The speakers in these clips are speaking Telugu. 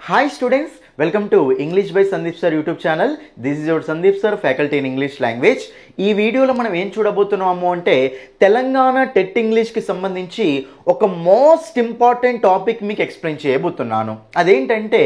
Hi students, welcome to English by Sandeep Sir YouTube channel. This is your Sandeep Sir, faculty in English language. ఈ వీడియోలో మనం ఏం చూడబోతున్నాము అంటే తెలంగాణ టెట్ ఇంగ్లీష్కి సంబంధించి ఒక మోస్ట్ ఇంపార్టెంట్ టాపిక్ మీకు ఎక్స్ప్లెయిన్ చేయబోతున్నాను. అదేంటంటే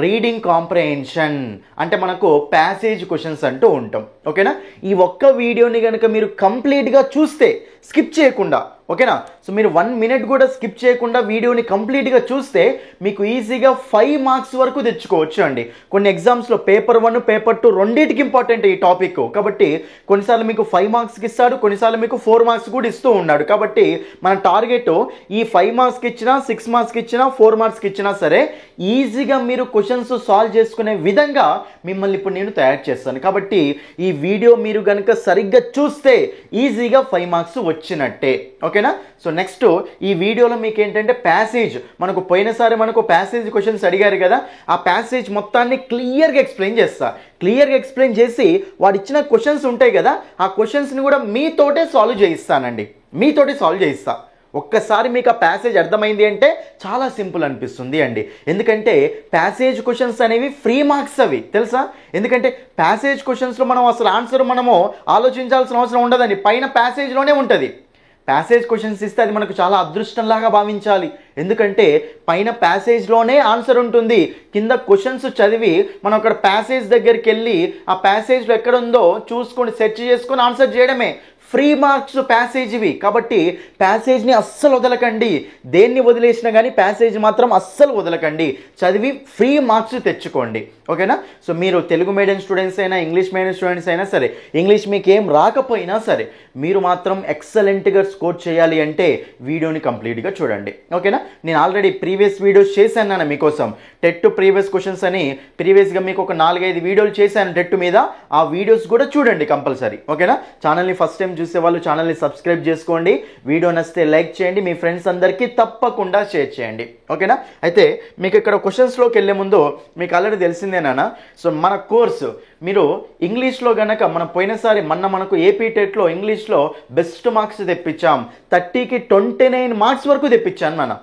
రీడింగ్ కాంప్రహెన్షన్, అంటే మనకు ప్యాసేజ్ క్వశ్చన్స్ అంటూ ఉంటాం. ఓకేనా? ఈ ఒక్క వీడియోని కనుక మీరు కంప్లీట్గా చూస్తే స్కిప్ చేయకుండా, ఓకేనా, సో మీరు 1 minute కూడా స్కిప్ చేయకుండా వీడియోని కంప్లీట్గా చూస్తే మీకు ఈజీగా 5 మార్క్స్ వరకు తెచ్చుకోవచ్చు అండి. కొన్ని ఎగ్జామ్స్లో పేపర్ 1 పేపర్ 2 రెండింటికి ఇంపార్టెంట్ ఈ టాపిక్. కాబట్టి కొన్నిసార్లు మీకు 5 మార్క్స్కి ఇస్తాడు, కొన్నిసార్లు మీకు 4 మార్క్స్ కూడా ఇస్తూ ఉన్నాడు. కాబట్టి మన టార్గెట్ ఈ 5 మార్క్స్కి ఇచ్చినా 6 మార్క్స్కి ఇచ్చినా 4 మార్క్స్కి ఇచ్చినా సరే ఈజీగా మీరు క్వశ్చన్స్ సాల్వ్ చేసుకునే విధంగా మిమ్మల్ని ఇప్పుడు నేను తయారు చేస్తాను. కాబట్టి ఈ వీడియో మీరు కనుక సరిగ్గా చూస్తే ఈజీగా 5 మార్క్స్ వచ్చినట్టే. ఓకేనా? సో నెక్స్ట్ ఈ వీడియోలో మీకు ఏంటంటే ప్యాసేజ్, మనకు పోయినసారి మనకు ప్యాసేజ్ క్వశ్చన్స్ అడిగారు కదా, ఆ ప్యాసేజ్ మొత్తాన్ని క్లియర్గా ఎక్స్ప్లెయిన్ చేస్తా. క్లియర్గా ఎక్స్ప్లెయిన్ చేసి వాడు ఇచ్చిన క్వశ్చన్స్ ఉంటాయి కదా, ఆ క్వశ్చన్స్ని కూడా మీతోటే సాల్వ్ చేయిస్తానండి. మీతోటే సాల్వ్ చేయిస్తా. ఒక్కసారి మీకు ఆ ప్యాసేజ్ అర్థమైంది అంటే చాలా సింపుల్ అనిపిస్తుంది అండి. ఎందుకంటే ప్యాసేజ్ క్వశ్చన్స్ అనేవి ఫ్రీ మార్క్స్ అవి, తెలుసా? ఎందుకంటే ప్యాసేజ్ క్వశ్చన్స్లో మనం అసలు ఆన్సర్ మనము ఆలోచించాల్సిన అవసరం ఉండదండి, పైన ప్యాసేజ్లోనే ఉంటుంది. ప్యాసేజ్ క్వశ్చన్స్ ఇస్తే అది మనకు చాలా అదృష్టంలాగా భావించాలి. ఎందుకంటే పైన ప్యాసేజ్లోనే ఆన్సర్ ఉంటుంది, కింద క్వశ్చన్స్ చదివి మనం అక్కడ ప్యాసేజ్ దగ్గరికి వెళ్ళి ఆ ప్యాసేజ్లో ఎక్కడ ఉందో చూసుకొని సెర్చ్ చేసుకొని ఆన్సర్ చేయడమే. ఫ్రీ మార్క్స్ ప్యాసేజ్ ఇవి. కాబట్టి ప్యాసేజ్ని అస్సలు వదలకండి. దేన్ని వదిలేసినా కానీ ప్యాసేజ్ మాత్రం అస్సలు వదలకండి. చదివి ఫ్రీ మార్క్స్ తెచ్చుకోండి. ఓకేనా? సో మీరు తెలుగు మీడియం స్టూడెంట్స్ అయినా ఇంగ్లీష్ మీడియం స్టూడెంట్స్ అయినా సరే, ఇంగ్లీష్ మీకు ఏం రాకపోయినా సరే మీరు మాత్రం ఎక్సలెంట్గా స్కోర్ చేయాలి అంటే వీడియోని కంప్లీట్గా చూడండి. ఓకేనా? నేను ఆల్రెడీ ప్రీవియస్ వీడియోస్ చేశాను మీకోసం. టెట్ ప్రీవియస్ క్వశ్చన్స్ అని ప్రీవియస్గా మీకు ఒక 4-5 వీడియోలు చేశాను టెట్ మీద. ఆ వీడియోస్ కూడా చూడండి కంపల్సరీ. ఓకేనా? ఛానల్ని ఫస్ట్ టైం చూసే వాళ్ళు ఛానల్ని సబ్స్క్రైబ్ చేసుకోండి. వీడియో నచ్చితే లైక్ చేయండి, మీ ఫ్రెండ్స్ అందరికీ తప్పకుండా షేర్ చేయండి. ఓకేనా? అయితే మీకు ఇక్కడ క్వశ్చన్స్లోకి వెళ్ళే ముందు మీకు ఆల్రెడీ తెలిసిందేనా, సో మన కోర్సు మీరు ఇంగ్లీష్లో గనక మనం పోయినసారి మనకు ఏపీ టెట్లో ఇంగ్లీష్లో బెస్ట్ మార్క్స్ తెప్పించాం. 30కి 29 మార్క్స్ వరకు తెప్పించాను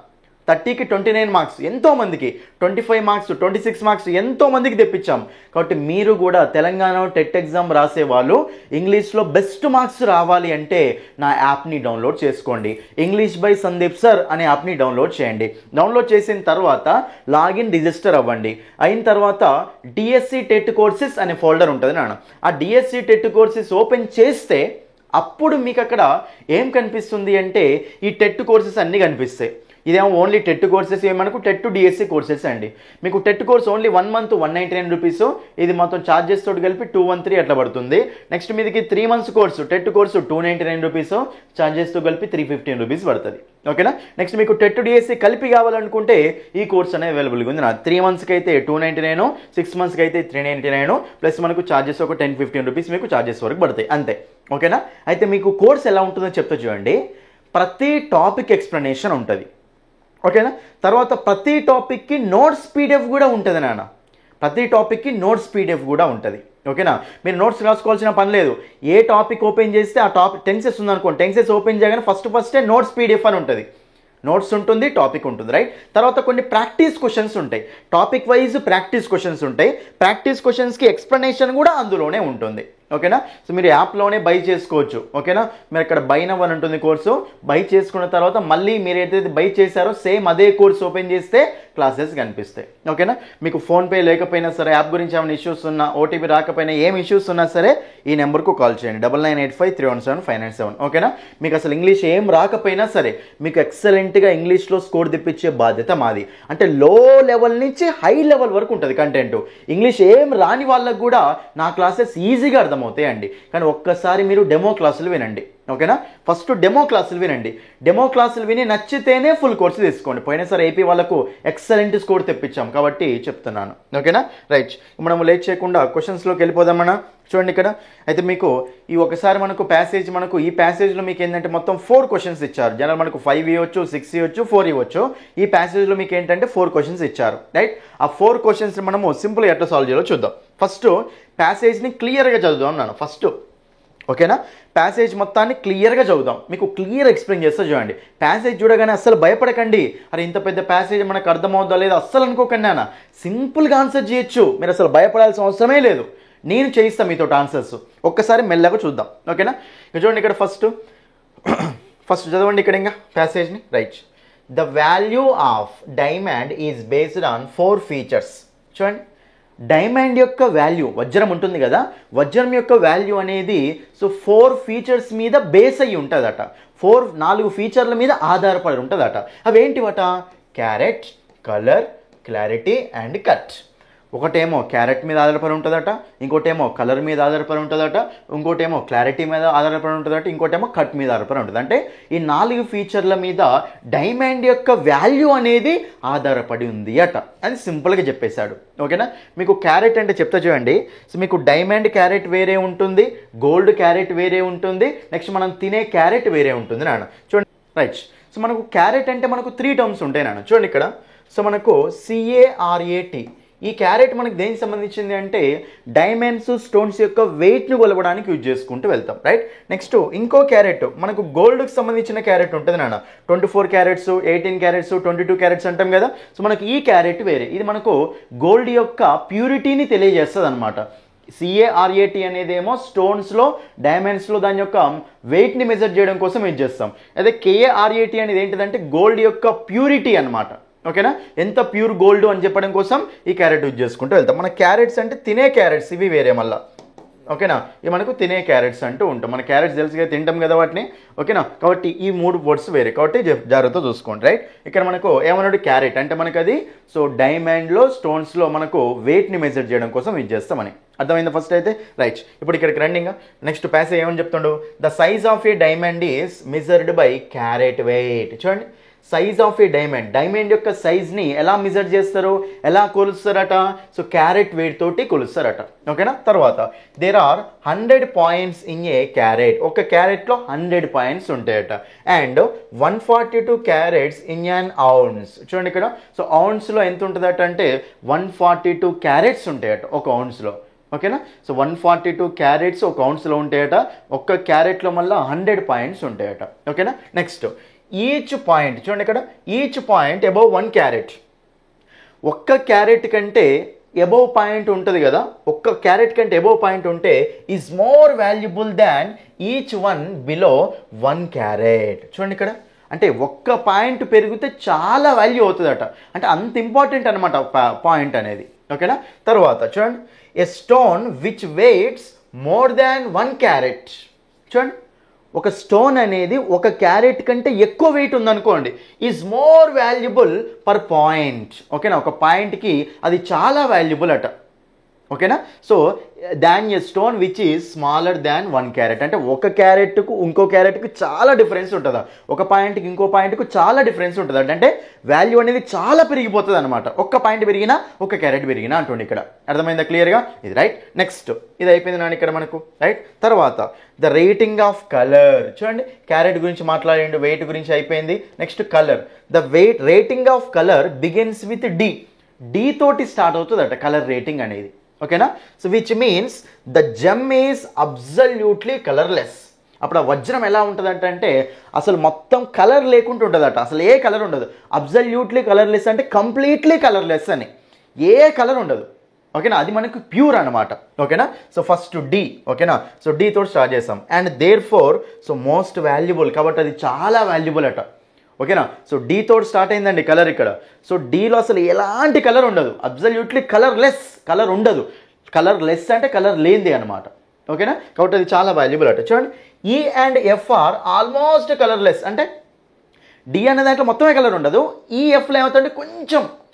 30కి 29 మార్క్స్. ఎంతోమందికి 25 మార్క్స్ 26 మార్క్స్ ఎంతోమందికి తెప్పించాం. కాబట్టి మీరు కూడా తెలంగాణ టెట్ ఎగ్జామ్ రాసే వాళ్ళు ఇంగ్లీష్లో బెస్ట్ మార్క్స్ రావాలి అంటే నా యాప్ని డౌన్లోడ్ చేసుకోండి. ఇంగ్లీష్ బై సందీప్ సార్ అనే యాప్ని డౌన్లోడ్ చేయండి. డౌన్లోడ్ చేసిన తర్వాత లాగిన్ రిజిస్టర్ అవ్వండి. అయిన తర్వాత డిఎస్సి టెట్ కోర్సెస్ అనే ఫోల్డర్ ఉంటుంది ఆ డిఎస్సి టెట్ కోర్సెస్ ఓపెన్ చేస్తే అప్పుడు మీకు అక్కడ ఏం కనిపిస్తుంది అంటే ఈ టెట్ కోర్సెస్ అన్నీ కనిపిస్తాయి. ఇదేమో ఓన్లీ టెట్ కోర్సెస్, ఏమనుకు టెట్ డిఎస్సి కోర్సెస్ అండి. మీకు TET course only 1 month 199 rupees. ఇది మొత్తం ఛార్జెస్ తోటి కలిపి 213 అట్లా పడుతుంది. నెక్స్ట్ మీదికి 3 months course TET course 299 rupees, ఛార్జెస్తో కలిపి 315 రూపీస్ పడుతుంది. ఓకేనా? నెక్స్ట్ మీకు టెట్ డిఎస్సి కలిపి కావాలనుకుంటే ఈ కోర్స్ అనేది అవైలబుల్గా ఉంది 3 monthsకి అయితే 299, 6 monthsకి అయితే 399, ప్లస్ మనకు ఛార్జెస్ ఒక 10-15 రూపీస్ మీకు ఛార్జెస్ వరకు పడతాయి అంతే. ఓకేనా? అయితే మీకు కోర్స్ ఎలా ఉంటుందో చెప్తా చూడండి. ప్రతి టాపిక్ ఎక్స్ప్లెనేషన్ ఉంటుంది. ఓకేనా? తర్వాత ప్రతి టాపిక్కి నోట్స్ పీడిఎఫ్ కూడా ఉంటుంది ప్రతి టాపిక్కి నోట్స్ పీడిఎఫ్ కూడా ఉంటుంది. ఓకేనా? మీరు నోట్స్ రాసుకోవాల్సిన పని లేదు. ఏ టాపిక్ ఓపెన్ చేస్తే ఆ టాపిక్ టెన్సెస్ ఉందనుకోండి, టెన్సెస్ ఓపెన్ చేయగానే ఫస్టే నోట్స్ పీడిఎఫ్ అని ఉంటుంది. నోట్స్ ఉంటుంది, టాపిక్ ఉంటుంది, రైట్? తర్వాత కొన్ని ప్రాక్టీస్ క్వశ్చన్స్ ఉంటాయి. టాపిక్ వైజ్ ప్రాక్టీస్ క్వశ్చన్స్ ఉంటాయి. ప్రాక్టీస్ క్వశ్చన్స్కి ఎక్స్ప్లెనేషన్ కూడా అందులోనే ఉంటుంది. ఓకేనా? సో మీరు యాప్లోనే బై చేసుకోవచ్చు. ఓకేనా? మీరు ఇక్కడ బై నవ్ అని ఉంటుంది కోర్సు. బై చేసుకున్న తర్వాత మళ్ళీ మీరు ఏదైతే బై చేశారో సేమ్ అదే కోర్స్ ఓపెన్ చేస్తే క్లాసెస్ కనిపిస్తాయి. ఓకేనా? మీకు ఫోన్పే లేకపోయినా సరే, యాప్ గురించి ఏమైనా ఇష్యూస్ ఉన్నా, ఓటీపీ రాకపోయినా, ఏం ఇష్యూస్ ఉన్నా సరే ఈ నెంబర్కు కాల్ చేయండి 9985317597. ఓకేనా? మీకు అసలు ఇంగ్లీష్ ఏం రాకపోయినా సరే మీకు ఎక్సలెంట్గా ఇంగ్లీష్లో స్కోర్ తెప్పించే బాధ్యత మాది. అంటే లో లెవెల్ నుంచి హై లెవెల్ వరకు ఉంటుంది కంటెంట్. ఇంగ్లీష్ ఏం రాని వాళ్ళకు కూడా నా క్లాసెస్ ఈజీగా అర్థమవుతాయండి. కానీ ఒక్కసారి మీరు డెమో క్లాసులు వినండి. ఓకేనా? ఫస్ట్ డెమో క్లాసులు వినండి. డెమో క్లాసులు విని నచ్చితేనే ఫుల్ కోర్సు తీసుకోండి. పోయినసారి ఏపీ వాళ్ళకు ఎక్సలెంట్ స్కోర్ తెప్పించాం కాబట్టి చెప్తున్నాను. ఓకేనా? రైట్, మనం లేట్ చేయకుండా క్వశ్చన్స్లోకి వెళ్ళిపోదామన్నా. చూడండి ఇక్కడ అయితే మీకు ఈ ఒకసారి మనకు ప్యాసేజ్, మనకు ఈ ప్యాసేజ్లో మీకు ఏంటంటే మొత్తం 4 క్వశ్చన్స్ ఇచ్చారు. జనరల్ మనకు 5 ఇవ్వచ్చు, 6 ఇవ్వచ్చు, 4 ఇవ్వచ్చు. ఈ ప్యాసేజ్లో మీకు ఏంటంటే 4 క్వశ్చన్స్ ఇచ్చారు, రైట్? ఆ 4 క్వశ్చన్స్ మనము సింపుల్గా ఎట్లా సాల్వ్ చేయాలో చూద్దాం. ఫస్ట్ ప్యాసేజ్ని క్లియర్గా చదువుదాం ఫస్ట్ ఓకేనా? ప్యాసేజ్ మొత్తాన్ని క్లియర్గా చదువుదాం, మీకు క్లియర్ ఎక్స్ప్లెయిన్ చేస్తా చూడండి. ప్యాసేజ్ చూడగానే అస్సలు భయపడకండి, అరే ఇంత పెద్ద ప్యాసేజ్ మనకు అర్థమవుతుందా లేదా అస్సలు అనుకోకండి అన్న. సింపుల్గా ఆన్సర్ చేయొచ్చు, మీరు అసలు భయపడాల్సిన అవసరమే లేదు. నేను చేయిస్తాను మీతో ఆన్సర్స్, ఒక్కసారి మెల్లగా చూద్దాం. ఓకేనా? ఇక చూడండి ఇక్కడ ఫస్ట్ చదవండి ఇక్కడ ఇంకా ప్యాసేజ్ని. Right, the value of diamond is based on 4 features. చూడండి, డైమండ్ యొక్క వాల్యూ, వజ్రం ఉంటుంది కదా, వజ్రం యొక్క వాల్యూ అనేది 4 ఫీచర్స్ మీద బేస్ అయ్యి ఉంటుందట. 4 ఫీచర్ల మీద ఆధారపడి ఉంటుందట. అవేంటివట? Carat, colour, clarity and cut. ఒకటేమో క్యారెట్ మీద ఆధారపడి ఉంటుందట, ఇంకోటేమో కలర్ మీద ఆధారపడి ఉంటుందట, ఇంకోటేమో క్లారిటీ మీద ఆధారపడి ఉంటుందట, ఇంకోటేమో కట్ మీద ఆధారపడి ఉంటుంది. అంటే ఈ 4 ఫీచర్ల మీద డైమండ్ యొక్క వాల్యూ అనేది ఆధారపడి ఉంది అట అని సింపుల్గా చెప్పేశాడు. ఓకేనా? మీకు క్యారెట్ అంటే చెప్తా చూడండి. సో మీకు డైమండ్ క్యారెట్ వేరే ఉంటుంది, గోల్డ్ క్యారెట్ వేరే ఉంటుంది, నెక్స్ట్ మనం తినే క్యారెట్ వేరే ఉంటుంది నాన్న. చూడండి, రైట్. సో మనకు క్యారెట్ అంటే మనకు 3 టర్మ్స్ ఉంటాయి నాన్న. చూడండి ఇక్కడ, సో మనకు CARAT, ఈ క్యారెట్ మనకు దేనికి సంబంధించింది అంటే డైమండ్స్, స్టోన్స్ యొక్క వెయిట్ని కొలవడానికి యూజ్ చేసుకుంటూ వెళ్తాం. రైట్. నెక్స్ట్ ఇంకో క్యారెట్ మనకు గోల్డ్కి సంబంధించిన క్యారెట్ ఉంటుంది నాన్న. 24 క్యారెట్స్, 18 క్యారెట్స్, 22 క్యారెట్స్ అంటాం కదా. సో మనకి ఈ క్యారెట్ వేరే, ఇది మనకు గోల్డ్ యొక్క ప్యూరిటీని తెలియజేస్తుంది అనమాట. CARAT అనేది ఏమో స్టోన్స్లో, డైమండ్స్లో దాని యొక్క వెయిట్ని మెజర్ చేయడం కోసం యూజ్ చేస్తాం. అదే KARAT అనేది ఏంటిదంటే గోల్డ్ యొక్క ప్యూరిటీ అనమాట. ఓకేనా? ఎంత ప్యూర్ గోల్డ్ అని చెప్పడం కోసం ఈ క్యారెట్ యూజ్ చేసుకుంటూ వెళ్తాం. మన క్యారెట్స్ అంటే తినే క్యారెట్స్, ఇవి వేరే మళ్ళీ. ఓకేనా? ఇవి మనకు తినే క్యారెట్స్ అంటూ ఉంటాం. మన క్యారెట్స్ తెలుసుగా, తింటాం కదా వాటిని. ఓకేనా? కాబట్టి ఈ 3 వర్డ్స్ వేరే, కాబట్టి జాగ్రత్తగా చూసుకోండి. రైట్. ఇక్కడ మనకు ఏమన్నాడు? క్యారెట్ అంటే మనకు అది డైమండ్లో, స్టోన్స్లో మనకు వెయిట్ని మెజర్ చేయడం కోసం యూజ్ చేస్తామని అర్థమైందా ఫస్ట్ అయితే? రైట్. ఇప్పుడు ఇక్కడికి రండి. నెక్స్ట్ ప్యాసేజ్ ఏమని చెప్తుండు? The size of a diamond is measured by carat weight. చూడండి, సైజ్ ఆఫ్ ఏ డైమండ్ యొక్క సైజ్ని ఎలా మెజర్ చేస్తారు, ఎలా కొలుస్తారట? సో క్యారెట్ వెయిట్ తోటి కొలుస్తారట. ఓకేనా? తర్వాత there are 100 points in a carat, ఒక క్యారెట్లో 100 పాయింట్స్ ఉంటాయట. And 142 carats in an ounce. చూడండి ఇక్కడ, సో ఔన్స్లో ఎంత ఉంటుందట అంటే 142 క్యారెట్స్ ఉంటాయట ఒక ఔన్స్లో. ఓకేనా? సో 142 క్యారెట్స్ ఒక ఔన్స్లో ఉంటాయట. ఒక్క క్యారెట్లో మళ్ళీ 100 పాయింట్స్ ఉంటాయట. ఓకేనా? నెక్స్ట్ ఈచ్ పాయింట్, చూడండి ఇక్కడ, ఈచ్ పాయింట్ అబౌవ్ 1 క్యారెట్. ఒక్క క్యారెట్ కంటే అబౌవ్ పాయింట్ ఉంటుంది కదా, ఒక్క క్యారెట్ కంటే అబౌవ్ పాయింట్ ఉంటే is more valuable than each one below 1 carat. చూడండి ఇక్కడ, అంటే ఒక్క పాయింట్ పెరిగితే చాలా వాల్యూ అవుతుందట, అంటే అంత ఇంపార్టెంట్ అనమాట పాయింట్ అనేది. ఓకేనా? తర్వాత చూడండి, a stone which weighs more than 1 carat. చూడండి, ఒక స్టోన్ అనేది ఒక క్యారెట్ కంటే ఎక్కువ వెయిట్ ఉందనుకోండి, is more valuable per point. ఓకేనా? ఒక పాయింట్కి అది చాలా వాల్యుబుల్ అట. ఓకేనా? So than A stone which is smaller than 1 carrot. అంటే ఒక క్యారెట్కు ఇంకో క్యారెట్కి చాలా డిఫరెన్స్ ఉంటుందా, ఒక పాయింట్కి ఇంకో పాయింట్కు చాలా డిఫరెన్స్ ఉంటుంది. అంటే వాల్యూ అనేది చాలా పెరిగిపోతుంది అనమాట. ఒక్క పాయింట్ పెరిగినా, ఒక క్యారెట్ పెరిగినా అంటుండే ఇక్కడ. అర్థమైందా క్లియర్గా? ఇది రైట్. నెక్స్ట్ ఇది అయిపోయింది నాన్న ఇక్కడ మనకు. రైట్. తర్వాత ద రేటింగ్ ఆఫ్ కలర్. చూడండి, క్యారెట్ గురించి మాట్లాడండి, వెయిట్ గురించి అయిపోయింది. Next colour. The rating of colour begins with D తోటి స్టార్ట్ అవుతుందట కలర్ రేటింగ్ అనేది. ఓకేనా? So which means the gem is absolutely colourless. అప్పుడు ఆ వజ్రం ఎలా ఉంటుందంట అంటే అసలు మొత్తం కలర్ లేకుండా ఉంటుందట, అసలు ఏ కలర్ ఉండదు. అబ్సల్యూట్లీ కలర్లెస్ అంటే కంప్లీట్లీ కలర్లెస్ అని, ఏ కలర్ ఉండదు. ఓకేనా? అది మనకు ప్యూర్ అనమాట. ఓకేనా? So first D. ఓకేనా? సో డి తోటి స్టార్ట్ చేస్తాం. And therefore so most valuable, కాబట్టి అది చాలా వాల్యుబుల్ అట. ఓకేనా? సో డీ తోటి స్టార్ట్ అయిందండి కలర్ ఇక్కడ. సో డీలో అసలు ఎలాంటి కలర్ ఉండదు, అబ్సల్యూట్లీ కలర్లెస్, కలర్ ఉండదు. కలర్ లెస్ అంటే కలర్ లేనిది అనమాట. ఓకేనా? కాబట్టి అది చాలా వాల్యుబుల్ అట. చూడండి, ఈ and F R almost colourless, అంటే డి అనే దాంట్లో మొత్తమే కలర్ ఉండదు, ఈ ఎఫ్లో ఏమవుతుందంటే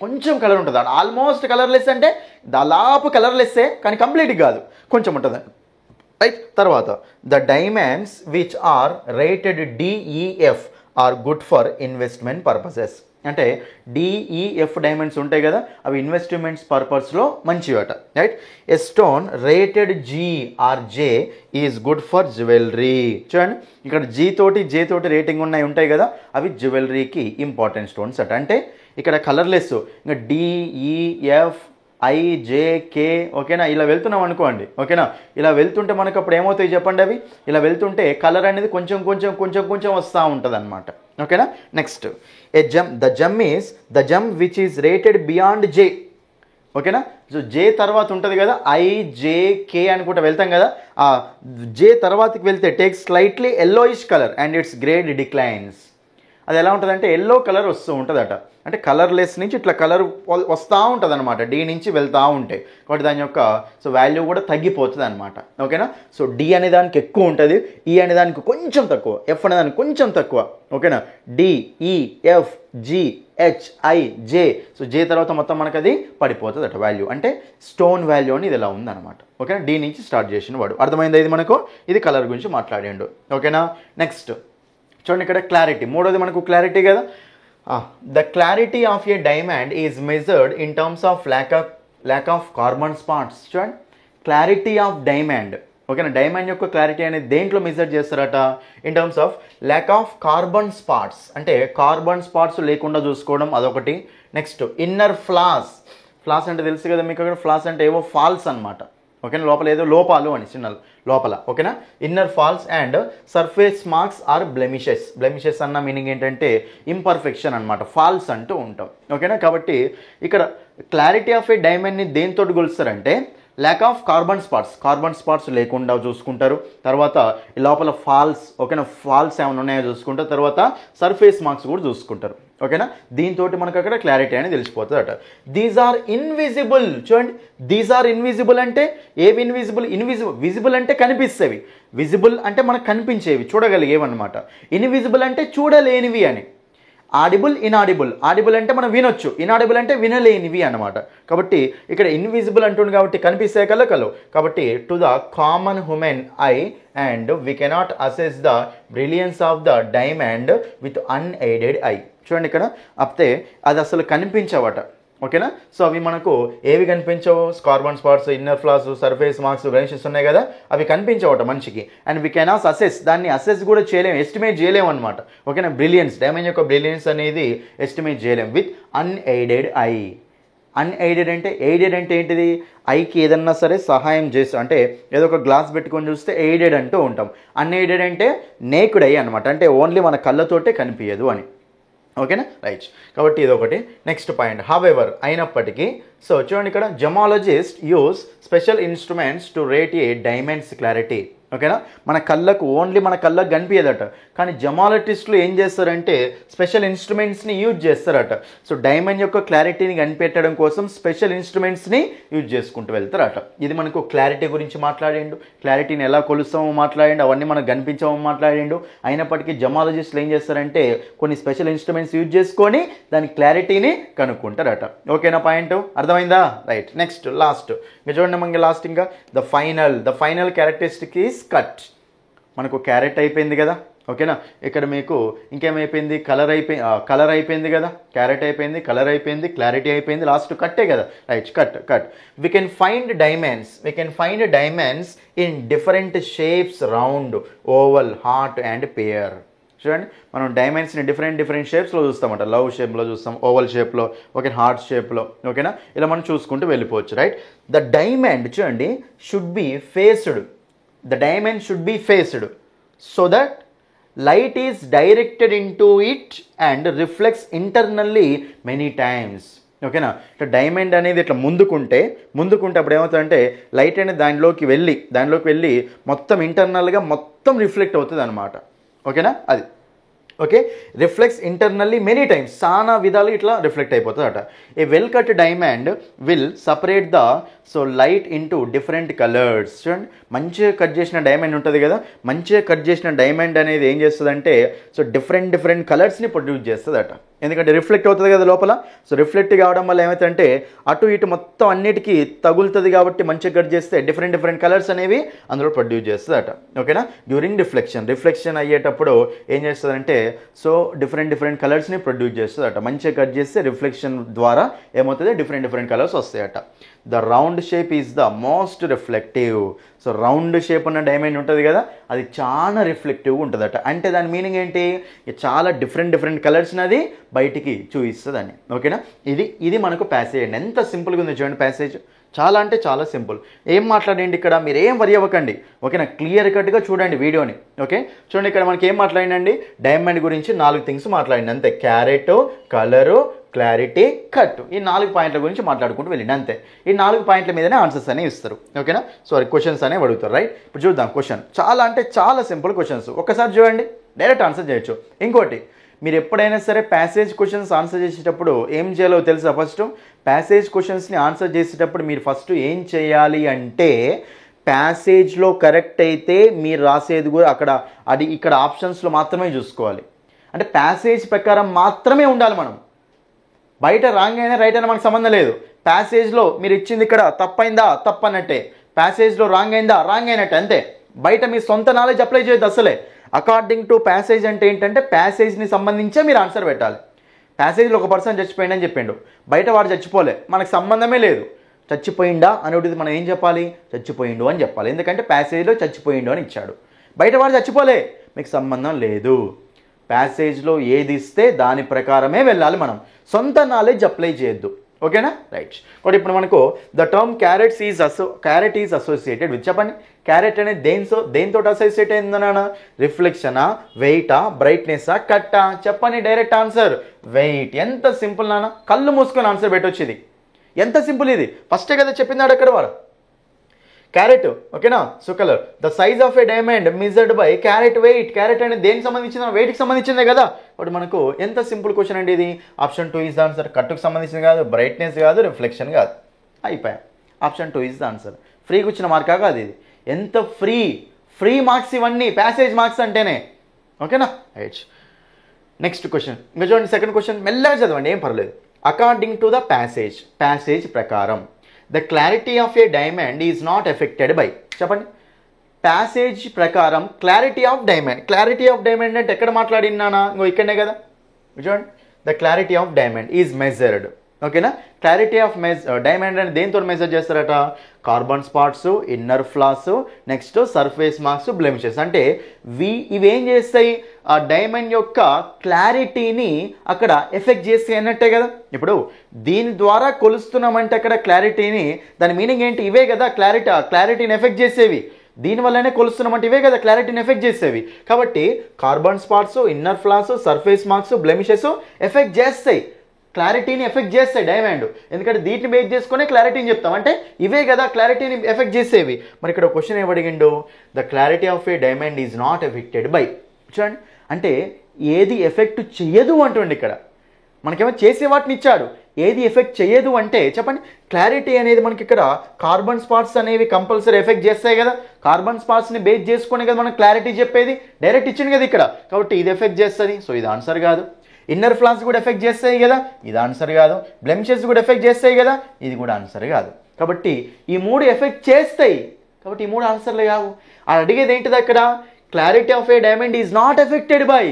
కొంచెం కలర్ ఉంటుంది. ఆల్మోస్ట్ కలర్లెస్ అంటే దాదాపు కలర్లెస్సే, కానీ కంప్లీట్ కాదు, కొంచెం ఉంటుంది. రైట్. తర్వాత the diamonds which are rated DEF are good for investment purposes. అంటే DEF డైమండ్స్ ఉంటాయి కదా, అవి ఇన్వెస్ట్మెంట్స్ పర్పస్లో మంచివట. Right. A stone rated G or J is good for jewellery. చూడండి, ఇక్కడ J తోటి రేటింగ్ ఉంటాయి కదా, అవి జ్యువెలరీకి ఇంపార్టెంట్ స్టోన్స్ అట. అంటే ఇక్కడ కలర్లెస్, ఇంకా DEF ఐజేకే, ఓకేనా, ఇలా వెళ్తున్నాం అనుకోండి, ఓకేనా, ఇలా వెళ్తుంటే మనకు అప్పుడు ఏమవుతాయి చెప్పండి అవి, ఇలా వెళ్తుంటే కలర్ అనేది కొంచెం కొంచెం కొంచెం కొంచెం వస్తూ ఉంటుంది అనమాట, ఓకేనా. Next the Jammu which is rated beyond జే, ఓకేనా. సో జే తర్వాత ఉంటుంది కదా ఐజేకే అనుకుంటా వెళ్తాం కదా, ఆ జే తర్వాతకి వెళ్తే takes slightly yellowish colour and it's grade declines. అది ఎలా ఉంటుందంటే ఎల్లో కలర్ వస్తూ ఉంటుందట, అంటే కలర్లెస్ నుంచి ఇట్లా కలర్ వస్తూ ఉంటుంది అనమాట, డి నుంచి వెళ్తూ ఉంటాయి, కాబట్టి దాని యొక్క సో వాల్యూ కూడా తగ్గిపోతుంది అనమాట, ఓకేనా. సో డి అనే దానికి ఎక్కువ ఉంటుంది, ఈ అనే దానికి కొంచెం తక్కువ, ఎఫ్ అనే దానికి కొంచెం తక్కువ, ఓకేనా. డిఈఎఫ్ జిహెచ్ఐజే, సో జే తర్వాత మొత్తం మనకు అది పడిపోతుంది అట వాల్యూ, అంటే స్టోన్ వాల్యూ అని ఇది ఎలా ఉందన్నమాట, ఓకేనా. డి నుంచి స్టార్ట్ చేసిన వాడు, అర్థమైంది ఇది మనకు, ఇది కలర్ గురించి మాట్లాడిండు, ఓకేనా. నెక్స్ట్ చూడండి ఇక్కడ క్లారిటీ, మూడోది మనకు క్లారిటీ కదా. The clarity of a diamond is measured in terms of lack of carbon spots. చూడండి క్లారిటీ ఆఫ్ డైమండ్, ఓకేనా, డైమండ్ యొక్క క్లారిటీ అనేది దేంట్లో మెజర్ చేస్తారట, in terms of lack of carbon spots, అంటే కార్బన్ స్పాట్స్ లేకుండా చూసుకోవడం అదొకటి. నెక్స్ట్ ఇన్నర్ ఫ్లాస్ అంటే తెలుసు కదా మీకు, అక్కడ ఫ్లాస్ అంటే ఏవో ఫాల్స్ అనమాట, ఓకేనా, లోపల ఏదో లోపాలు అని చిన్న లోపల, ఓకేనా. Inner flaws and surface marks or blemishes అన్న మీనింగ్ ఏంటంటే ఇంపర్ఫెక్షన్ అనమాట, ఫాల్స్ అంటూ ఉంటాం, ఓకేనా. కాబట్టి ఇక్కడ క్లారిటీ ఆఫ్ ఏ డైమండ్ని దేనితోటి కొలుస్తారంటే ల్యాక్ ఆఫ్ కార్బన్ స్పాట్స్ లేకుండా చూసుకుంటారు, తర్వాత ఈ లోపల ఫాల్స్, ఓకేనా, ఫాల్స్ ఏమైనా ఉన్నాయో చూసుకుంటారు, తర్వాత సర్ఫేస్ మార్క్స్ కూడా చూసుకుంటారు, ఓకేనా. దీంతో మనకు అక్కడ క్లారిటీ అని తెలిసిపోతుంది అట. దీస్ ఆర్ ఇన్విజిబుల్, చూడండి దీస్ ఆర్ ఇన్విజిబుల్ అంటే ఏవి విజిబుల్ అంటే కనిపిస్తేవి, విజిబుల్ అంటే మనకు కనిపించేవి చూడగలిగేవి అనమాట, ఇన్విజిబుల్ అంటే చూడలేనివి అని. ఆడిబుల్ అంటే మనం వినొచ్చు, ఇనాడిబుల్ అంటే వినలేనివి అనమాట. కాబట్టి ఇక్కడ ఇన్విజిబుల్ అంటుంది కాబట్టి కనిపిస్తే కలవు, కాబట్టి to the common human eye and we cannot assess the brilliance of the diamond with unaided I. చూడండి ఇక్కడ అప్తే అది అసలు కనిపించవట, ఓకేనా. సో అవి మనకు ఏవి కనిపించవు, carbon spots, inner flaws, surface marks, blemishes ఉన్నాయి కదా, అవి కనిపించవట మనిషికి. అండ్ వీ కెనాట్ అసెస్, దాన్ని అసెస్ కూడా చేయలేము, ఎస్టిమేట్ చేయలేము అనమాట, ఓకేనా. బ్రిలియన్స్, డైమండ్ యొక్క బ్రిలియన్స్ అనేది ఎస్టిమేట్ చేయలేము విత్ అన్ఎయిడెడ్ ఐ. అన్ఎయిడెడ్ అంటే ఎయిడెడ్ అంటే ఏంటిది, ఐకి ఏదన్నా సరే సహాయం చేస్తాం, అంటే ఏదో ఒక గ్లాస్ పెట్టుకొని చూస్తే ఎయిడెడ్ అంటూ ఉంటాం. అన్ఎయిడెడ్ అంటే నేకుడ్ ఐ అనమాట, అంటే ఓన్లీ మన కళ్ళతోటే కనిపించదు అని, ఓకేనా, రైట్. కాబట్టి ఇది ఒకటి. నెక్స్ట్ పాయింట్, హవెవర్ అయినప్పటికీ, సో చూడండి ఇక్కడ gemmologist use special instruments to rate A diamonds clarity, ఓకేనా. మన కళ్ళకు కనిపించదట, కానీ జమాలజిస్టులు ఏం చేస్తారంటే స్పెషల్ ఇన్స్ట్రుమెంట్స్ని యూజ్ చేస్తారట. సో డైమండ్ యొక్క క్లారిటీని కనిపెట్టడం కోసం స్పెషల్ ఇన్స్ట్రుమెంట్స్ని యూజ్ చేసుకుంటూ వెళ్తారట. ఇది మనకు క్లారిటీ గురించి మాట్లాడిండు, క్లారిటీని ఎలా కొలుస్తామో మాట్లాడిండు, అవన్నీ మనకు కనిపించామో మాట్లాడిండు. అయినప్పటికీ జమాలజిస్టులు ఏం చేస్తారంటే కొన్ని స్పెషల్ ఇన్స్ట్రుమెంట్స్ యూజ్ చేసుకొని దాని క్లారిటీని కనుక్కుంటారట, ఓకేనా. పాయింట్ అర్థమైందా, రైట్. నెక్స్ట్ లాస్ట్ ఇంకా చూడండి, మనకి లాస్ట్ ఇంకా the final characteristic is cut. మనకు క్యారెట్ అయిపోయింది కదా, ఓకేనా. ఇక్కడ మీకు ఇంకేమైపోయింది, కలర్ అయిపోయింది కదా, క్యారెట్ అయిపోయింది, కలర్ అయిపోయింది, క్లారిటీ అయిపోయింది, లాస్ట్ కట్టే కదా, right. Cut we can find diamonds in different shapes, round, oval, heart and pear. చూడండి మనం డైమండ్స్ని డిఫరెంట్ షేప్స్లో చూస్తామట, లవ్ షేప్లో చూస్తాం, ఓవల్ షేప్లో, ఓకే, హార్ట్ షేప్లో, ఓకేనా. ఇలా మనం చూసుకుంటూ వెళ్ళిపోవచ్చు, రైట్. ద డైమండ్ చూడండి should be faced so that light is directed into it and reflects internally many times, ఓకేనా. ఇట్లా డైమండ్ అనేది ఇట్లా ముందుకుంటే అప్పుడు ఏమవుతుందంటే లైట్ అనేది దానిలోకి వెళ్ళి మొత్తం ఇంటర్నల్గా మొత్తం రిఫ్లెక్ట్ అవుతుంది అనమాట, ఓకేనా. అది okay, reflects internally many times, చాలా విధాలు ఇట్లా రిఫ్లెక్ట్ అయిపోతుంది అట. ఏ well cut diamond will separate the light into different colours. చూడండి మంచిగా కట్ చేసిన డైమండ్ ఉంటుంది కదా, మంచిగా కట్ చేసిన డైమండ్ అనేది ఏం చేస్తుందంటే డిఫరెంట్ కలర్స్ని ప్రొడ్యూస్ చేస్తుంది అట, ఎందుకంటే రిఫ్లెక్ట్ అవుతుంది కదా లోపల. సో రిఫ్లెక్ట్ కావడం వల్ల ఏమవుతుందంటే అటు ఇటు మొత్తం అన్నిటికీ తగులుతుంది, కాబట్టి మంచిగా కట్ చేస్తే డిఫరెంట్ కలర్స్ అనేవి అందులో ప్రొడ్యూస్ చేస్తుంది అట, ఓకేనా. డ్యూరింగ్ రిఫ్లెక్షన్ అయ్యేటప్పుడు ఏం చేస్తుందంటే సో డిఫరెంట్ కలర్స్ని ప్రొడ్యూస్ చేస్తుంది అట. మంచిగా కట్ చేస్తే రిఫ్లెక్షన్ ద్వారా ఏమవుతుంది డిఫరెంట్ కలర్స్ వస్తాయట. The round shape is the most reflective. So round shape ఉన్న డైమండ్ ఉంటుంది కదా, అది చాలా రిఫ్లెక్టివ్గా ఉంటుందట. అంటే దాని మీనింగ్ ఏంటి, చాలా డిఫరెంట్ కలర్స్ని అది బయటికి చూపిస్తుందని. ఓకేనా, ఇది మనకు ప్యాసేజ్ అండి. ఎంత సింపుల్గా ఉంది చూడండి ప్యాసేజ్, చాలా అంటే చాలా సింపుల్. ఏం మాట్లాడండి ఇక్కడ, మీరు ఏం వరి అవ్వకండి. ఓకేనా, క్లియర్ కట్గా చూడండి వీడియోని. ఓకే, చూడండి ఇక్కడ మనకి ఏం మాట్లాడిందండి, డైమండ్ గురించి 4 థింగ్స్ మాట్లాడింది అంతే. క్యారెట్, కలరు, క్లారిటీ, కట్, ఈ 4 పాయింట్ల గురించి మాట్లాడుకుంటూ వెళ్ళండి అంతే. ఈ 4 పాయింట్ల మీదనే ఆన్సర్స్ అనేవి ఇస్తారు. ఓకేనా, సారీ క్వశ్చన్స్ అనేవి అడుగుతారు. రైట్, ఇప్పుడు చూద్దాం క్వశ్చన్. చాలా అంటే చాలా సింపుల్ క్వశ్చన్స్, ఒక్కసారి చూడండి డైరెక్ట్ ఆన్సర్ చేయొచ్చు. ఇంకోటి, మీరు ఎప్పుడైనా సరే ప్యాసేజ్ క్వశ్చన్స్ ఆన్సర్ చేసేటప్పుడు ఏం చేయాలో తెలుసా? ఫస్ట్ ప్యాసేజ్ క్వశ్చన్స్ని ఆన్సర్ చేసేటప్పుడు మీరు ఫస్ట్ ఏం చేయాలి అంటే, ప్యాసేజ్లో కరెక్ట్ అయితే మీరు రాసేది కూడా అక్కడ అది ఇక్కడ ఆప్షన్స్లో మాత్రమే చూసుకోవాలి. అంటే ప్యాసేజ్ ప్రకారం మాత్రమే ఉండాలి మనం. బయట రాంగ్ అయినా రైట్ అయినా మనకు సంబంధం లేదు. ప్యాసేజ్లో మీరు ఇచ్చింది ఇక్కడ తప్పైందా తప్పన్నట్టే, ప్యాసేజ్లో రాంగ్ అయిందా రాంగ్ అయినట్టే అంతే. బయట మీ సొంత నాలెడ్జ్ అప్లై చేయొద్దు అసలే. అకార్డింగ్ టు ప్యాసేజ్ అంటే ఏంటంటే ప్యాసేజ్ని సంబంధించే మీరు ఆన్సర్ పెట్టాలి. ప్యాసేజ్లో ఒక పర్సన్ చచ్చిపోయిందని చెప్పిండు, బయట వాడు చచ్చిపోలే, మనకు సంబంధమే లేదు. చచ్చిపోయిందా అనేది మనం ఏం చెప్పాలి? చచ్చిపోయిండు అని చెప్పాలి. ఎందుకంటే ప్యాసేజ్లో చచ్చిపోయిండు అని ఇచ్చాడు, బయట వాడు చచ్చిపోలే, మీకు సంబంధం లేదు. ప్యాసేజ్లో ఏది ఇస్తే దాని ప్రకారమే వెళ్ళాలి మనం, సొంత నాలెడ్జ్ అప్లై చేయొద్దు. ఓకేనా, రైట్. కాబట్టి ఇప్పుడు మనకు the term carrot is associated with, చెప్పండి క్యారెట్ అనేది దేనితో అసోసియేట్ అయిందన్నా? రిఫ్లెక్షనా, వెయిటా, బ్రైట్నెస్సా, కట్టా? చెప్పండి డైరెక్ట్ ఆన్సర్ వెయిట్. ఎంత సింపుల్ నాన్న, కళ్ళు మూసుకొని ఆన్సర్ పెట్టొచ్చు. ఇది ఎంత సింపుల్, ఇది ఫస్టే కదా చెప్పిందాడు అక్కడ వాడు. క్యారెట్, ఓకేనా, so colour. The size of a diamond measured by carat weight. Carat అనేది దేనికి సంబంధించిన? వెయిట్కి సంబంధించిందే కదా. ఇప్పుడు మనకు ఎంత సింపుల్ క్వశ్చన్ అండి ఇది. Option 2 is the answer. కట్టుకు సంబంధించింది కాదు, బ్రైట్నెస్ కాదు, రిఫ్లెక్షన్ కాదు, అయిపోయా. Option 2 is the answer. ఫ్రీకి వచ్చిన మార్కా కాదు ఇది. ఎంత ఫ్రీ మార్క్స్ ఇవన్నీ, ప్యాసేజ్ మార్క్స్ అంటేనే. ఓకేనా, రైట్. నెక్స్ట్ క్వశ్చన్ ఇంకా చూడండి, సెకండ్ క్వశ్చన్ మెల్లగా చదవండి, ఏం పర్లేదు. అకార్డింగ్ టు ద ప్యాసేజ్ ప్రకారం the clarity of a diamond is not affected by, చెప్పండి. ప్యాసేజ్ ప్రకారం క్లారిటీ ఆఫ్ డైమండ్ అంటే ఎక్కడ మాట్లాడినానా? ఇంకో ఇక్కడనే కదా. చూడండి, the clarity of diamond is measured. ఓకేనా, క్లారిటీ ఆఫ్ డైమండ్ అని దేంతో మెజర్ చేస్తారట? Carbon spots, inner floss, next surface marks, blemishes. అంటే ఇవేం చేస్తాయి? ఆ డైమండ్ యొక్క క్లారిటీని అక్కడ ఎఫెక్ట్ చేస్తాయి అన్నట్టే కదా. ఇప్పుడు దీని ద్వారా కొలుస్తున్నామంటే అక్కడ క్లారిటీని, దాని మీనింగ్ ఏంటి? ఇవే కదా క్లారిటీని ఎఫెక్ట్ చేసేవి. దీనివల్లనే కొలుస్తున్నామంటే ఇవే కదా క్లారిటీని ఎఫెక్ట్ చేసేవి. కాబట్టి carbon spots, inner flaws, surface marks, blemishes effect చేస్తాయి, క్లారిటీని ఎఫెక్ట్ చేస్తాయి డైమండ్. ఎందుకంటే దీన్ని బేస్ చేసుకునే క్లారిటీని చెప్తాం, అంటే ఇవే కదా క్లారిటీని ఎఫెక్ట్ చేసేవి. మరి ఇక్కడ క్వశ్చన్ ఏమడిగిండు? The clarity of a diamond is not affected by. చూడండి, అంటే ఏది ఎఫెక్ట్ చెయ్యదు అంటుండి. ఇక్కడ మనకేమో చేసే వాటిని ఇచ్చాడు, ఏది ఎఫెక్ట్ చేయదు అంటే చెప్పండి. క్లారిటీ అనేది మనకి ఇక్కడ కార్బన్ స్పాట్స్ అనేవి కంపల్సరీ ఎఫెక్ట్ చేస్తాయి కదా. కార్బన్ స్పాట్స్ని బేస్ చేసుకునే కదా మనం క్లారిటీ చెప్పేది, డైరెక్ట్ ఇచ్చింది కదా ఇక్కడ. కాబట్టి ఇది ఎఫెక్ట్ చేస్తుంది, సో ఇది ఆన్సర్ కాదు. ఇన్నర్ ఫ్లాస్ కూడా ఎఫెక్ట్ చేస్తాయి కదా, ఇది ఆన్సర్ కాదు. బ్లెమిషెస్ కూడా ఎఫెక్ట్ చేస్తాయి కదా, ఇది కూడా ఆన్సర్ కాదు. కాబట్టి ఈ 3 ఎఫెక్ట్ చేస్తాయి, కాబట్టి ఈ 3 ఆన్సర్లు కావు. అది అడిగేది ఏంటిది అక్కడ? Clarity of a diamond is not affected by,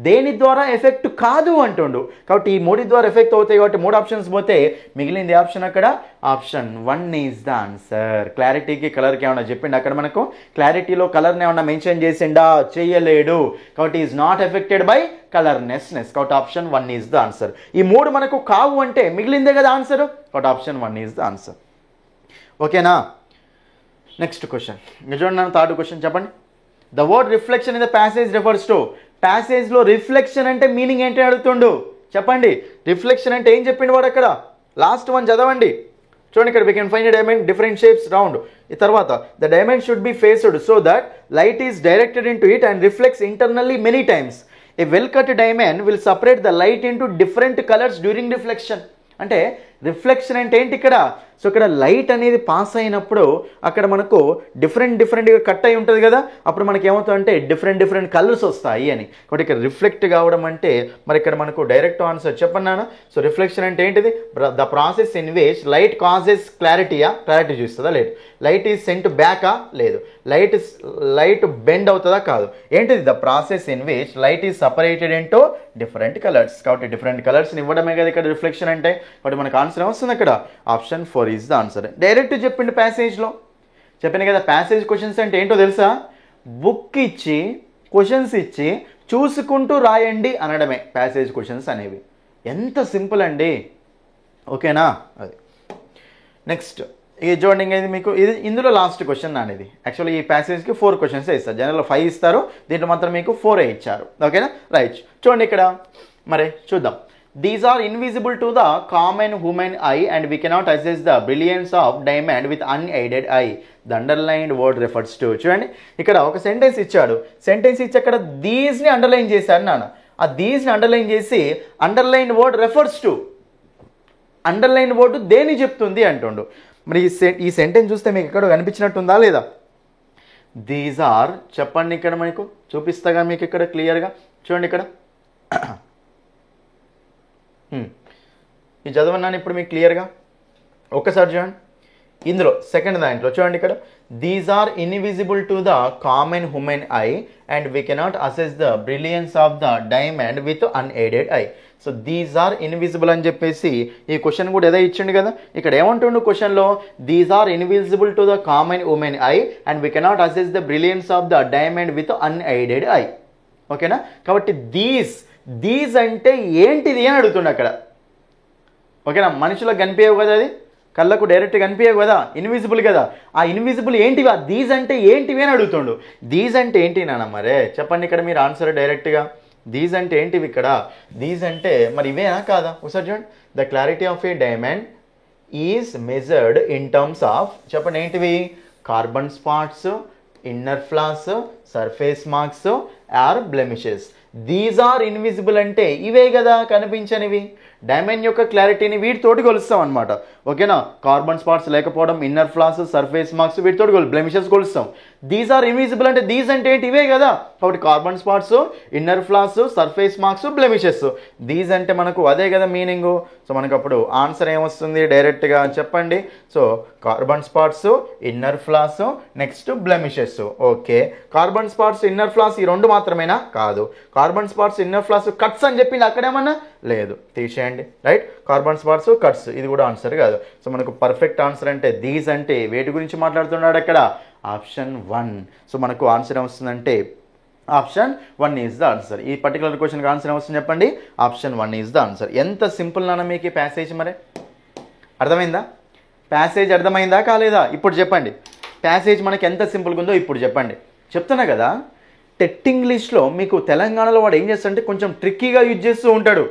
దేని ద్వారా ఎఫెక్ట్ కాదు అంటుండు. కాబట్టి ఈ 3 ద్వారా ఎఫెక్ట్ అవుతాయి కాబట్టి 3 ఆప్షన్స్ పోతే మిగిలింది ఆప్షన్ అక్కడ ఆప్షన్ 1 ఈజ్ ద ఆన్సర్. క్లారిటీకి కలర్కి ఏమన్నా చెప్పిండు అక్కడ మనకు? క్లారిటీలో కలర్ని ఏమన్నా మెన్షన్ చేసిండా? చేయలేడు. కాబట్టి ఈజ్ నాట్ ఎఫెక్టెడ్ బై కలర్నెస్. కాబట్టి ఆప్షన్ 1 ఈజ్ ద ఆన్సర్. ఈ 3 మనకు కావు అంటే మిగిలిందే కదా ఆన్సర్. కాబట్టి ఆప్షన్ 1 ఈజ్ ద ఆన్సర్. ఓకేనా, నెక్స్ట్ క్వశ్చన్ ఇంకా చూడండి. థర్డ్ క్వశ్చన్ చెప్పండి. The word reflection in the passage refers to. ప్యాసేజ్లో రిఫ్లెక్షన్ అంటే మీనింగ్ ఏంటి అడుగుతుండు, చెప్పండి. రిఫ్లెక్షన్ అంటే ఏం చెప్పిండు వాడు అక్కడ? లాస్ట్ వన్ చదవండి. చూడండి ఇక్కడ, we can find a diamond different shapes round. ఈ తర్వాత the diamond should be faced so that light is directed into it and reflects internally many times. A well cut diamond will separate the light into different colors during reflection. అంటే రిఫ్లెక్షన్ అంటే ఏంటి ఇక్కడ? సో ఇక్కడ లైట్ అనేది పాస్ అయినప్పుడు అక్కడ మనకు డిఫరెంట్గా కట్ అయి ఉంటుంది కదా, అప్పుడు మనకి ఏమవుతుందంటే డిఫరెంట్ కలర్స్ వస్తాయి అని. కాబట్టి ఇక్కడ రిఫ్లెక్ట్ కావడం అంటే మరి ఇక్కడ మనకు డైరెక్ట్ ఆన్సర్ చెప్పన్నాను. సో రిఫ్లెక్షన్ అంటే ఏంటిది? The process in which light causes క్లారిటీయా? క్లారిటీ చూస్తుందా? లేదు. లైట్ ఈజ్ సెంట్ బ్యాకా? లేదు. లైట్ బెండ్ అవుతుందా? కాదు. ఏంటిది? The process in which light is separated into different colours. కాబట్టి డిఫరెంట్ కలర్స్ని ఇవ్వడమే కదా ఇక్కడ రిఫ్లెక్షన్ అంటే. కాబట్టి మనకు ఆన్సర్ ఏమొస్తుంది అక్కడ? Option 4 is the answer. Direct చెప్పిండు ప్యాసేజ్లో. చెప్పాను కదా ప్యాసేజ్ క్వశ్చన్స్ అంటే ఏంటో తెలుసా? బుక్ ఇచ్చి క్వశ్చన్స్ ఇచ్చి చూసుకుంటూ రాయండి అనడమే ప్యాసేజ్ క్వశ్చన్స్ అనేవి. ఎంత సింపుల్ అండి. ఓకేనా? అది నెక్స్ట్ ఇది చూడండి. ఇంకా ఇది మీకు ఇది ఇందులో లాస్ట్ క్వశ్చన్ అనేది. యాక్చువల్లీ ఈ ప్యాసేజ్కి 4 క్వశ్చన్స్ ఇస్తారు. జనరల్ 5 ఇస్తారు, దీంట్లో మాత్రం మీకు 4 ఇచ్చారు. ఓకేనా? రైట్. చూడండి ఇక్కడ మరి చూద్దాం. These are invisible to the common human eye and we cannot assess the brilliance of diamond with unaided eye. The underlined word refers to. చూడండి ఇక్కడ ఒక సెంటెన్స్ ఇచ్చాడు. సెంటెన్స్ ఇచ్చి అక్కడ దీస్ని అండర్లైన్ చేశాడు నాన్న. ఆ దీస్ని అండర్లైన్ చేసి underlined word refers to, underline word దేని చెప్తుంది అంటుండు. మరి ఈ సెంటెన్స్ చూస్తే మీకు ఎక్కడ కనిపించినట్టుందా లేదా? దీస్ ఆర్ చెప్పండి. ఇక్కడ మీకు చూపిస్తాగా మీకు ఇక్కడ క్లియర్గా చూడండి. ఇక్కడ ఈ చదవన్నాను ఇప్పుడు మీకు క్లియర్గా ఒక్కసారి చూడండి. ఇందులో సెకండ్ దాంట్లో చూడండి. ఇక్కడ these are invisible to the common human eye and we cannot assess the brilliance of the diamond with unaided eye. So these are invisible అని చెప్పేసి ఈ క్వశ్చన్ కూడా ఏదో ఇచ్చిండు కదా. ఇక్కడ ఏమంటుండు క్వశ్చన్లో? These are invisible to the common human eye and we cannot assess the brilliance of the diamond with unaided eye. ఓకేనా? కాబట్టి దీస్ అంటే ఏంటిది అని అడుగుతుండు అక్కడ. ఓకేనా? మనుషులకు కనిపించవు కదా, అది కళ్ళకు డైరెక్ట్ కనిపించవు కదా, ఇన్విజిబుల్ కదా. ఆ ఇన్విజిబుల్ ఏంటివి? దీస్ అంటే ఏంటివి అని అడుగుతుండు. దీస్ అంటే ఏంటి నాన్న మరే చెప్పండి. ఇక్కడ మీరు ఆన్సర్ డైరెక్ట్గా దీస్ అంటే ఏంటివి ఇక్కడ? దీస్ అంటే మరి ఇవేనా కాదా? ఒకసారి చూడండి. The clarity of a diamond is measured in terms of చెప్పండి ఏంటివి? Carbon spots, inner flaws, surface marks or blemishes. These are invisible అంటే ఇవే కదా కనిపించనివి. డైమండ్ యొక్క క్లారిటీని వీటితోటి కొలుస్తాం అనమాట. ఓకేనా? కార్బన్ స్పాట్స్ లేకపోవడం, ఇన్నర్ ఫ్లాస్, సర్ఫేస్ మార్క్స్ వీటితోటి బ్లెమిషెస్ కొలుస్తాం. దీస్ ఆర్ ఇన్విజిబుల్ అంటే దీస్ అంటే ఏంటి? ఇవే కదా. కాబట్టి carbon spots, inner flaws, surface marks, blemishes. These అంటే మనకు అదే కదా మీనింగు. సో మనకు అప్పుడు ఆన్సర్ ఏమొస్తుంది డైరెక్ట్గా చెప్పండి. So carbon spots, inner floss, next blemishes. Okay, carbon spots, inner floss ఈ రెండు మాత్రమేనా? కాదు. Carbon spots, inner floss, cuts అని చెప్పింది అక్కడేమన్నా? లేదు, తీసేయండి. రైట్, కార్బన్ స్పాట్స్, కట్స్ ఇది కూడా ఆన్సర్ కాదు. సో మనకు పర్ఫెక్ట్ ఆన్సర్ అంటే దీస్ అంటే వేటి గురించి మాట్లాడుతున్నాడు అక్కడ? ఆప్షన్ 1. సో మనకు ఆన్సర్ ఏమొస్తుందంటే ఆప్షన్ 1 ఈజ్ ద ఆన్సర్. ఈ పర్టికులర్ క్వశ్చన్కి ఆన్సర్ ఏమొస్తుంది చెప్పండి? Option 1 is the answer. ఎంత సింపుల్ నాన్న మీకు ఈ ప్యాసేజ్. మరి అర్థమైందా? ప్యాసేజ్ అర్థమైందా కాలేదా? ఇప్పుడు చెప్పండి. ప్యాసేజ్ మనకి ఎంత సింపుల్గా ఉందో ఇప్పుడు చెప్పండి. చెప్తున్నా కదా, టెట్ ఇంగ్లీష్లో మీకు తెలంగాణలో వాడు ఏం చేస్తాడంటే కొంచెం ట్రిక్కీగా యూజ్ చేస్తూ ఉంటాడు.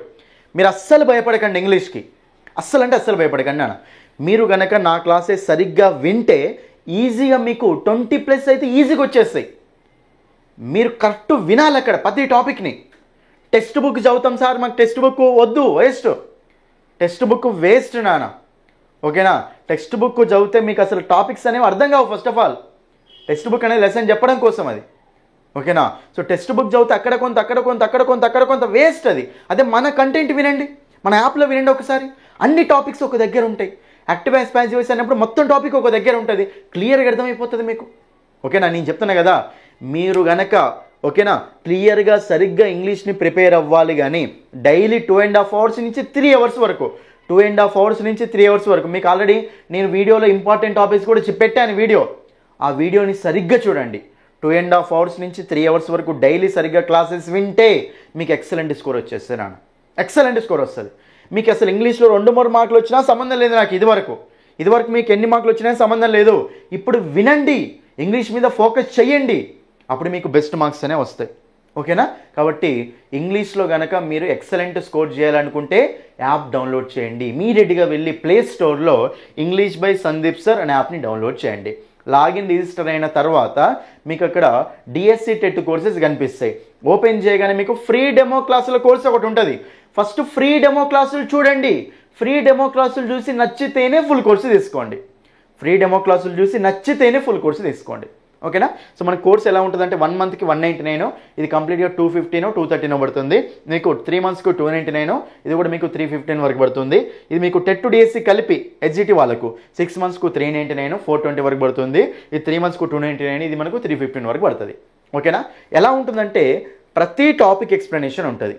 మీరు అస్సలు భయపడకండి ఇంగ్లీష్కి, అస్సలు అంటే అస్సలు భయపడకండి నాన్న. మీరు కనుక నా క్లాసెస్ సరిగ్గా వింటే ఈజీగా మీకు 20+ అయితే ఈజీగా వచ్చేస్తాయి. మీరు కరెక్ట్ వినాలి అక్కడ ప్రతి టాపిక్ని. టెక్స్ట్ బుక్ చదువుతాం సార్, మాకు టెక్స్ట్ బుక్ వద్దు, వేస్ట్. టెక్స్ట్ బుక్ వేస్ట్ నాన్న. ఓకేనా? టెక్స్ట్ బుక్ చదివితే మీకు అసలు టాపిక్స్ అనేవి అర్థం కావు. First of all text book అనేది లెసన్ చెప్పడం కోసం అది. ఓకేనా? సో టెక్స్ట్ బుక్ చదివితే అక్కడ కొంత అక్కడ కొంత అక్కడ కొంత అక్కడ కొంత వేస్ట్ అది. అదే మన కంటెంట్ వినండి, మన యాప్లో వినండి ఒకసారి. అన్ని టాపిక్స్ ఒక దగ్గర ఉంటాయి. యాక్టివ్ యాజ్ ప్యాసివ్ వాయిస్ అన్నప్పుడు మొత్తం టాపిక్ ఒక దగ్గర ఉంటుంది, క్లియర్గా అర్థమైపోతుంది మీకు. ఓకేనా? నేను చెప్తున్నా కదా, మీరు గనక ఓకేనా క్లియర్గా సరిగ్గా ఇంగ్లీష్ని ప్రిపేర్ అవ్వాలి. కానీ డైలీ 2.5 అవర్స్ నుంచి 3 అవర్స్ వరకు, 2.5 అవర్స్ నుంచి 3 అవర్స్ వరకు మీకు ఆల్రెడీ నేను వీడియోలో ఇంపార్టెంట్ టాపిక్స్ కూడా పెట్టాను వీడియో. ఆ వీడియోని సరిగ్గా చూడండి. 2.5 అవర్స్ నుంచి 3 అవర్స్ వరకు డైలీ సరిగ్గా క్లాసెస్ వింటే మీకు ఎక్సలెంట్ స్కోర్ వచ్చేస్తుంది నాన్న. ఎక్సలెంట్ స్కోర్ వస్తుంది మీకు. అసలు ఇంగ్లీష్లో 2-3 మార్కులు వచ్చినా సంబంధం లేదు నాకు. ఇదివరకు మీకు ఎన్ని మార్కులు వచ్చినా సంబంధం లేదు. ఇప్పుడు వినండి, ఇంగ్లీష్ మీద ఫోకస్ చేయండి, అప్పుడు మీకు బెస్ట్ మార్క్స్ అనే వస్తాయి. ఓకేనా? కాబట్టి ఇంగ్లీష్లో కనుక మీరు ఎక్సలెంట్ స్కోర్ చేయాలనుకుంటే యాప్ డౌన్లోడ్ చేయండి. ఇమీడియట్గా వెళ్ళి ప్లే స్టోర్లో ఇంగ్లీష్ బై సందీప్ సార్ అనే యాప్ని డౌన్లోడ్ చేయండి. లాగిన్ రిజిస్టర్ అయిన తర్వాత మీకు అక్కడ డిఎస్సి టెట్ కోర్సెస్ కనిపిస్తాయి. ఓపెన్ చేయగానే మీకు ఫ్రీ డెమో క్లాసుల కోర్స్ ఒకటి ఉంటుంది. ఫస్ట్ ఫ్రీ డెమో క్లాసులు చూడండి. ఫ్రీ డెమో క్లాసులు చూసి నచ్చితేనే ఫుల్ కోర్సు తీసుకోండి. ఫ్రీ డెమో క్లాసులు చూసి నచ్చితేనే ఫుల్ కోర్సు తీసుకోండి. ఓకేనా? సో మన కోర్స్ ఎలా ఉంటుందంటే 1 మంత్కి 199, ఇది కంప్లీట్గా 215, 213 పడుతుంది. మీకు 3 మంత్స్కు 299, ఇది కూడా మీకు 315 వరకు పడుతుంది. ఇది మీకు టెట్ డిఎస్సి కలిపి హెచ్జిటి వాళ్ళకు 6 మంత్స్కు 399, 420 వరకు పడుతుంది. ఇది 3 మంత్స్కు 299, ఇది మనకు 315 వరకు పడుతుంది. ఓకేనా? ఎలా ఉంటుందంటే ప్రతి టాపిక్ ఎక్స్ప్లెనేషన్ ఉంటుంది.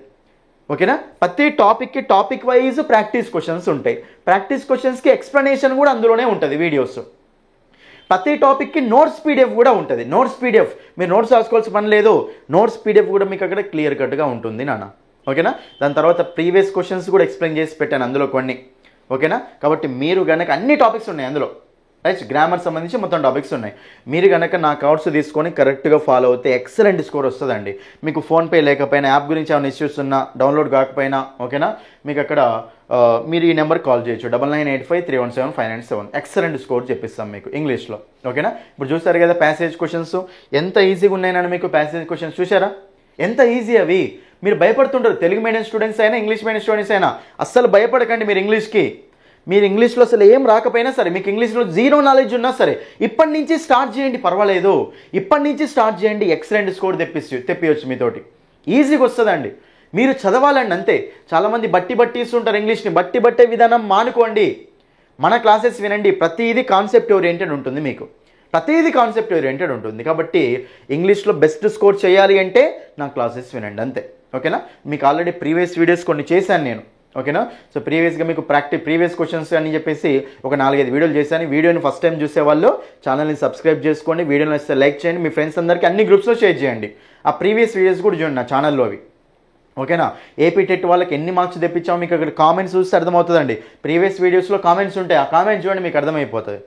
ఓకేనా? ప్రతి టాపిక్కి టాపిక్ వైజ్ ప్రాక్టీస్ క్వశ్చన్స్ ఉంటాయి. ప్రాక్టీస్ క్వశ్చన్స్కి ఎక్స్ప్లెనేషన్ కూడా అందులోనే ఉంటుంది వీడియోస్. ప్రతి టాపిక్కి నోట్స్ పీడిఎఫ్ కూడా ఉంటుంది. నోట్స్ పీడిఎఫ్ మీరు నోట్స్ రాసుకోవాల్సిన పని లేదు. నోట్స్ పీడిఎఫ్ కూడా మీకు అక్కడ క్లియర్ కట్గా ఉంటుంది నాన్న. ఓకేనా. దాని తర్వాత ప్రీవియస్ క్వశ్చన్స్ కూడా ఎక్స్ప్లెయిన్ చేసి పెట్టాను అందులో కొన్ని. ఓకేనా. కాబట్టి మీరు కనుక అన్ని టాపిక్స్ ఉన్నాయి అందులో, రైట్, గ్రామర్ సంబంధించి మొత్తం టాపిక్స్ ఉన్నాయి. మీరు కనుక నా కార్డ్స్ తీసుకొని కరెక్ట్గా ఫాలో అవుతే ఎక్సలెంట్ స్కోర్ వస్తుందండి. మీకు ఫోన్పే లేకపోయినా, యాప్ గురించి ఏమైనా ఇష్యూస్ ఉన్నా, డౌన్లోడ్ కాకపోయినా, ఓకేనా, మీకు అక్కడ మీరు ఈ నెంబర్ కాల్ చేయొచ్చు, 9985317597. ఎక్సలెంట్ స్కోర్ చెప్పిస్తాం మీకు ఇంగ్లీష్లో. ఓకేనా. ఇప్పుడు చూసారు కదా ప్యాసేజ్ క్వశ్చన్స్ ఎంత ఈజీగా ఉన్నాయని. మీకు ప్యాసేజ్ క్వశ్చన్స్ చూసారా ఎంత ఈజీ అవి. మీరు భయపడుతుంటారు, తెలుగు మీడియం స్టూడెంట్స్ అయినా ఇంగ్లీష్ మీడియం స్టూడెంట్స్ అయినా అస్సలు భయపడకండి. మీరు ఇంగ్లీష్కి, మీరు ఇంగ్లీష్లో అసలు ఏం రాకపోయినా సరే, మీకు ఇంగ్లీష్లో జీరో నాలెడ్జ్ ఉన్నా సరే, ఇప్పటి నుంచి స్టార్ట్ చేయండి, పర్వాలేదు. ఇప్పటి నుంచి స్టార్ట్ చేయండి, ఎక్సలెంట్ స్కోర్ తెప్పియచ్చు మీతోటి. ఈజీగా వస్తుందండి. మీరు చదవాలండి అంతే. చాలామంది బట్టి ఇస్తుంటారు ఇంగ్లీష్ని. బట్టే విధానం మానుకోండి. మన క్లాసెస్ వినండి, ప్రతిదీ కాన్సెప్ట్ ఓరియంటెడ్ ఉంటుంది మీకు, ప్రతిదీ కాన్సెప్ట్ ఓరియంటెడ్ ఉంటుంది. కాబట్టి ఇంగ్లీష్లో బెస్ట్ స్కోర్ చేయాలి అంటే నా క్లాసెస్ వినండి అంతే. ఓకేనా. మీకు ఆల్రెడీ ప్రీవియస్ వీడియోస్ కొన్ని చేశాను నేను. ఓకేనా. సో ప్రీవియస్గా మీకు ప్రీవియస్ క్వశ్చన్స్ అని చెప్పేసి ఒక 4-5 వీడియోలు చేశాను. వీడియోని ఫస్ట్ టైం చూసేవాళ్ళు ఛానల్ని సబ్స్క్రైబ్ చేసుకోండి, వీడియోని వస్తే లైక్ చేయండి, మీ ఫ్రెండ్స్ అందరికీ అన్ని గ్రూప్స్లో షేర్ చేయండి. ఆ ప్రీవియస్ వీడియోస్ కూడా చూడండి నా ఛానల్లో అవి. ఓకేనా. ఏపీ టెట్ వాళ్ళకి ఎన్ని మార్క్స్ తెప్పించామో మీకు అక్కడ కామెంట్స్ చూస్తే అర్థమవుతుందండి. ప్రీవియస్ వీడియోస్లో కామెంట్స్ ఉంటాయి, ఆ కామెంట్స్ చూడండి, మీకు అర్థమైపోతుంది.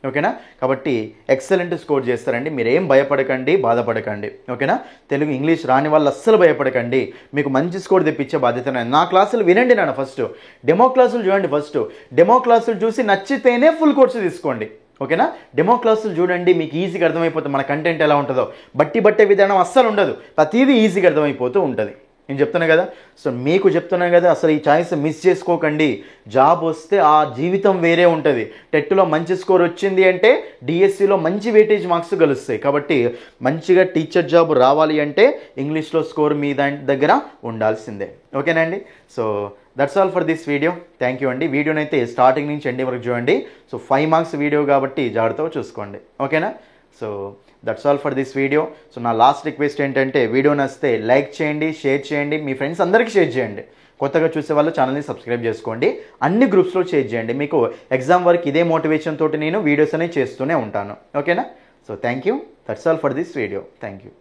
ఓకేనా. కాబట్టి ఎక్సలెంట్ స్కోర్ చేస్తారండి. మీరు ఏం భయపడకండి, బాధపడకండి. ఓకేనా. తెలుగు ఇంగ్లీష్ రాని వాళ్ళు అస్సలు భయపడకండి. మీకు మంచి స్కోర్ తెప్పించే బాధ్యత నా క్లాసులు వినండి. నాన్న ఫస్ట్ డెమో క్లాసులు చూడండి. ఫస్ట్ డెమో క్లాసులు చూసి నచ్చితేనే ఫుల్ కోర్సు తీసుకోండి. ఓకేనా. డెమో క్లాసులు చూడండి, మీకు ఈజీగా అర్థమైపోతుంది మన కంటెంట్ ఎలా ఉంటుందో. బట్టే విధానం అస్సలు ఉండదు, ప్రతిదీ ఈజీగా అర్థమైపోతూ ఉంటుంది. నేను చెప్తున్నా కదా. సో మీకు చెప్తున్నాను కదా, అసలు ఈ ఛాయిస్ మిస్ చేసుకోకండి. జాబ్ వస్తే ఆ జీవితం వేరే ఉంటుంది. టెట్లో మంచి స్కోర్ వచ్చింది అంటే డిఎస్సిలో మంచి వెయిటేజ్ మార్క్స్ కలుస్తాయి. కాబట్టి మంచిగా టీచర్ జాబ్ రావాలి అంటే ఇంగ్లీష్లో స్కోర్ మీ దగ్గర ఉండాల్సిందే. ఓకేనా అండి. So that's all for this video. Thank you అండి. వీడియోని అయితే స్టార్టింగ్ నుంచి ఎండింగ్ వరకు చూడండి. సో 5 మార్క్స్ వీడియో కాబట్టి జాగ్రత్తగా చూసుకోండి. ఓకేనా. So that's all for this video. So నా లాస్ట్ రిక్వెస్ట్ ఏంటంటే వీడియో నచ్చితే లైక్ చేయండి, షేర్ చేయండి, మీ ఫ్రెండ్స్ అందరికీ షేర్ చేయండి. కొత్తగా చూసే వాళ్ళు ఛానల్ని సబ్స్క్రైబ్ చేసుకోండి, అన్ని గ్రూప్స్లో షేర్ చేయండి. మీకు ఎగ్జామ్ వరకు ఇదే మోటివేషన్ తోటి నేను వీడియోస్ అనేవి చేస్తూనే ఉంటాను. ఓకేనా. So thank you. That's all for this video. Thank you.